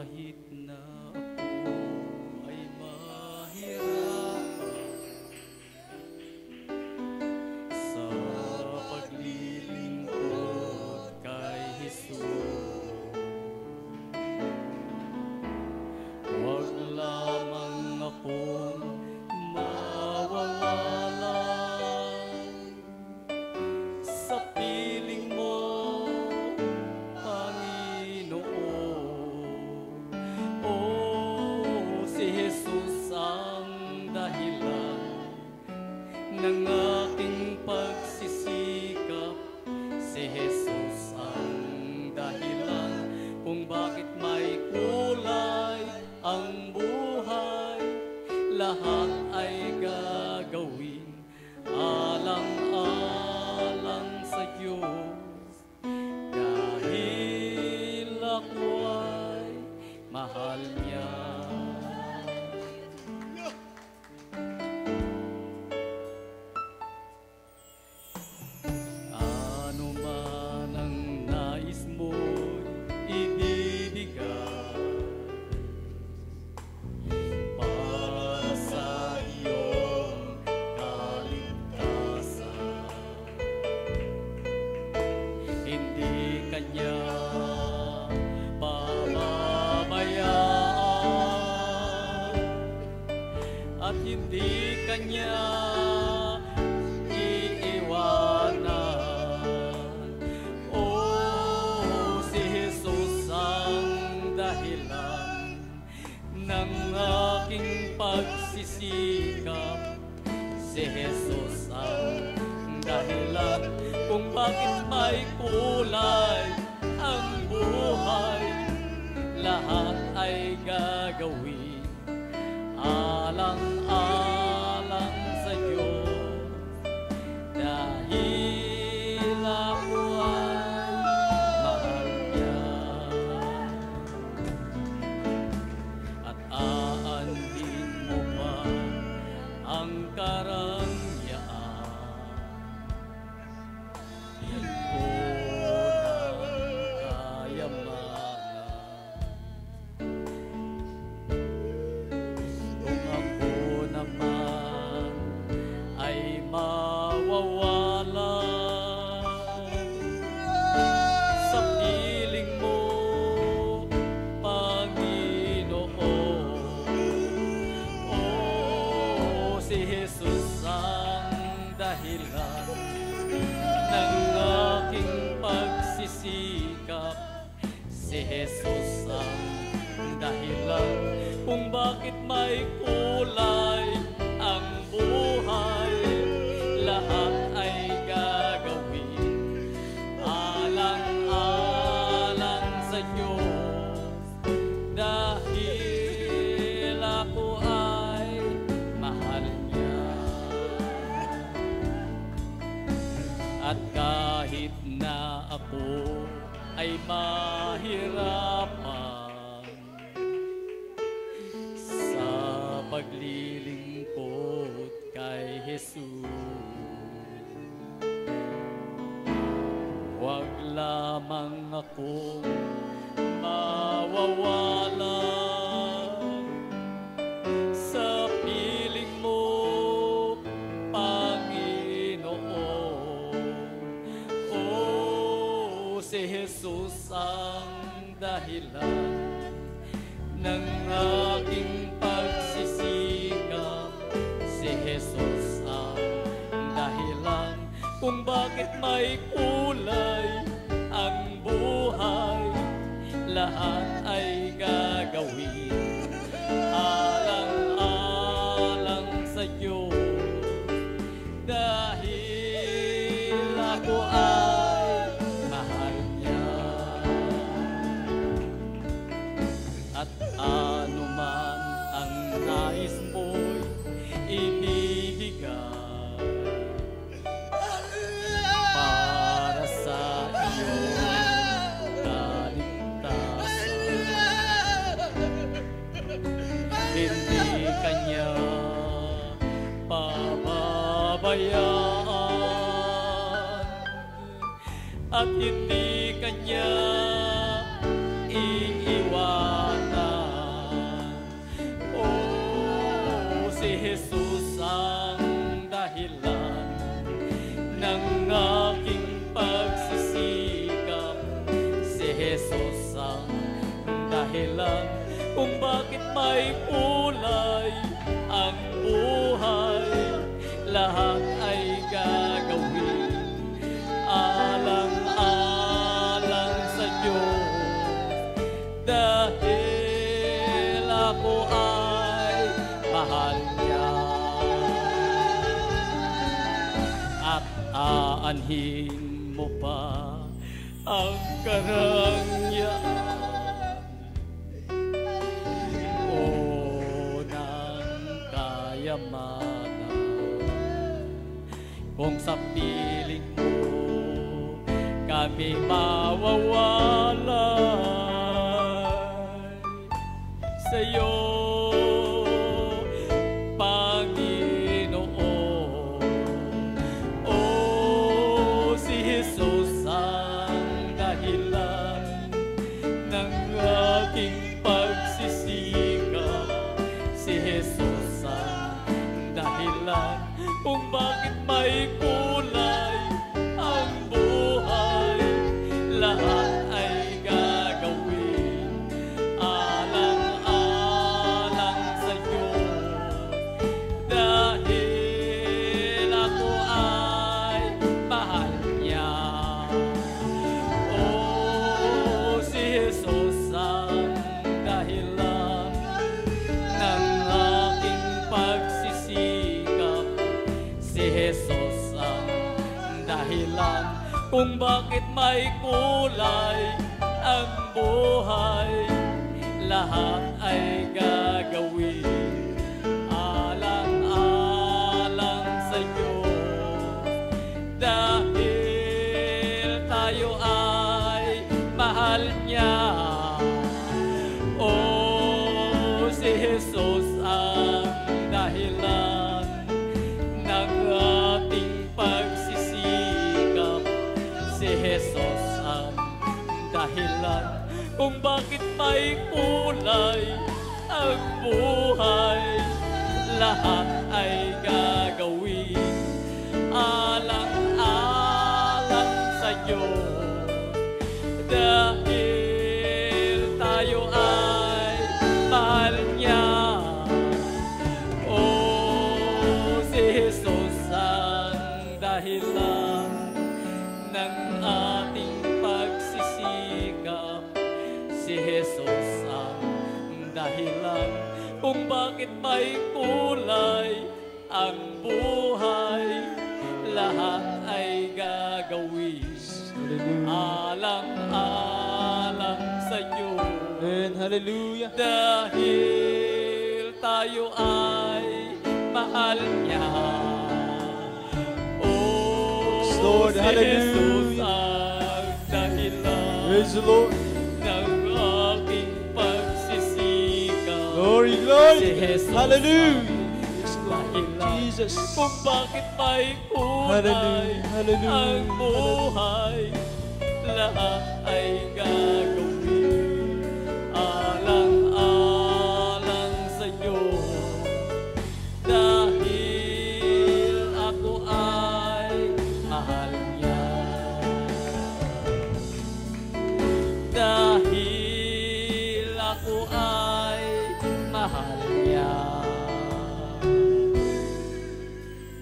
Kahit na ako ay mahirapan sa paglilingkod kay Jesus, huwag lamang akong mawawala sa piling mo, Panginoon. Oh, si Jesus ang dahilan ng aking pagsisikap. Si Jesus ang dahilan kung bakit may kulay ang buhay. Lahat ay gagawin alang-alang sa Diyos, dahil ako ay mahal niya. Ano man ang nais mo'y ibibigay para sa iyong kaligtasan, hindi kanya pababayaan at hindi kanya iiwanan. Oh, si Jesus ang dahilan ng aking pagsisikap. Si Jesus ang dahilan kung bakit may kulay ang buhay. Lahat ay gagawin alang-alang sa Diyos, dahil ako ay mahal niya. At aanhin mo man ang karangyaan ko ng kayamanan, kung ako naman ay mawawala sa piling mo, Panginoon. Oh, si Jesus ang dahilan ng aking pagsisikap. Si Jesus ang dahilan kung bakit may kulay ang buhay. Lahat ay gagawin alang-alang sa Diyos, dahil ako ay mahal niya. At kahit na ako ay mahirapan sa paglilingkod kay Jesus, huwag lamang akong mawawala sa piling mo, Panginoon. Oh, si Jesus ang dahilan ng aking pagsisikap. Si Jesus ang dahilan kung bakit may kulay ang buhay. Lahat ay gagawin alang-alang sa Diyos, dahil ako ay mahal niya. At ano man ang nais mo'y ibibigay para sa iyong kaligtasan, hindi kanya pababayaan at hindi kanya iiwanan. dahilan kung bakit may kulay ang buhay. Lahat ay gagawin alang-alang sa Diyos, dahil ako ay mahal niya. At aanhin mo pa ang karangyaan o ng kayamanan. Kung sa piling mo kami mawawalay, sa'yo Panginoon, o si Jesus ang dahilan ng aking pagsisikap. Si Jesus ang dahilan kung bakit may kulay ang buhay. Lahat ay gagawin alang-alang sa Diyos, dahil ako ay mahal niya. O si Jesus ang dahilan ng aking pagsisikap. Si Jesus ang dahilan kung bakit may kulay ang buhay. Lahat ay gagawin alang-alang sa Diyos, dahil tayo ay mahal niya. O si Jesus ang dahilan ng ating pagsisikap. Si Jesus ang dahilan kung bakit may kulay ang buhay. Lahat ay gagawin alang-alang sa Diyos, dahil tayo ay mahal niya. O si Jesus ang dahilan ng ating pagsisikap. Si Jesus ang dahilan kung bakit may kulay ang buhay. Lahat ay gagawin alang-alang sa Diyos. Amen. Hallelujah. Dahil tayo ay mahal niya. Yes, O Lord. si Hallelujah. Jesus ang dahilan Praise the Lord. ng aking pagsisikap. Glory, glory. Si Jesus Hallelujah. ang dahilan Jesus. kung bakit may kulay Hallelujah. Hallelujah. ang buhay. Lahat ay gagawin alang-alang sa Diyos, dahil ako ay mahal niya. Dahil ako ay mahal niya.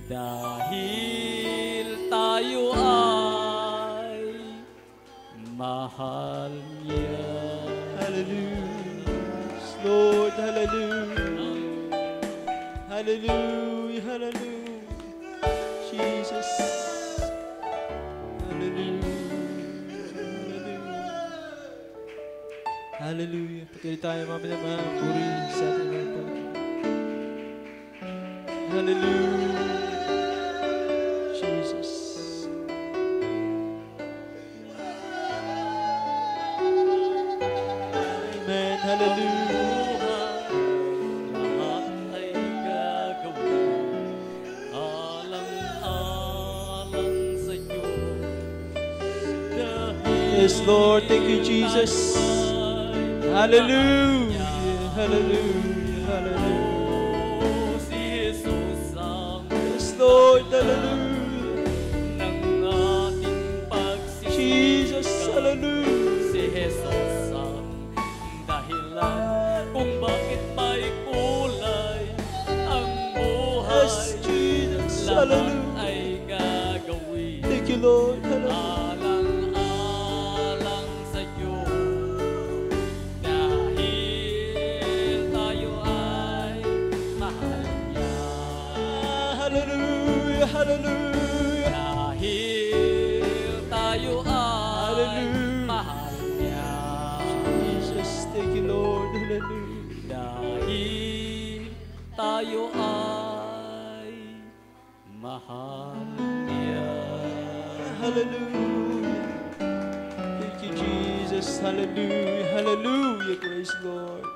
Dahil tayo ay mahal niya. Hallelujah. Yes, Lord. Hallelujah. Hallelujah. Hallelujah. Jesus. Hallelujah. Hallelujah. Hallelujah. Patuloy tayo mga puri sa ating mga Panginoon. Hallelujah. Jesus. Amen. Hallelujah. Lahat ay gagawin alang-alang sa Diyos, dahil Yes, Lord. Thank you, Jesus. Hallelujah. Hallelujah. Hallelujah. O si Jesus ang Yes, Lord. Hallelujah. ng ating pagsisikap. Jesus. Hallelujah. Si Jesus ang dahilan Hallelujah, hallelujah. Dahil tayo ay Hallelujah. mahal niya. Jesus, thank you, Lord. Hallelujah. Dahil tayo ay mahal niya. Hallelujah. Thank you, Jesus. Hallelujah, hallelujah. Praise the Lord.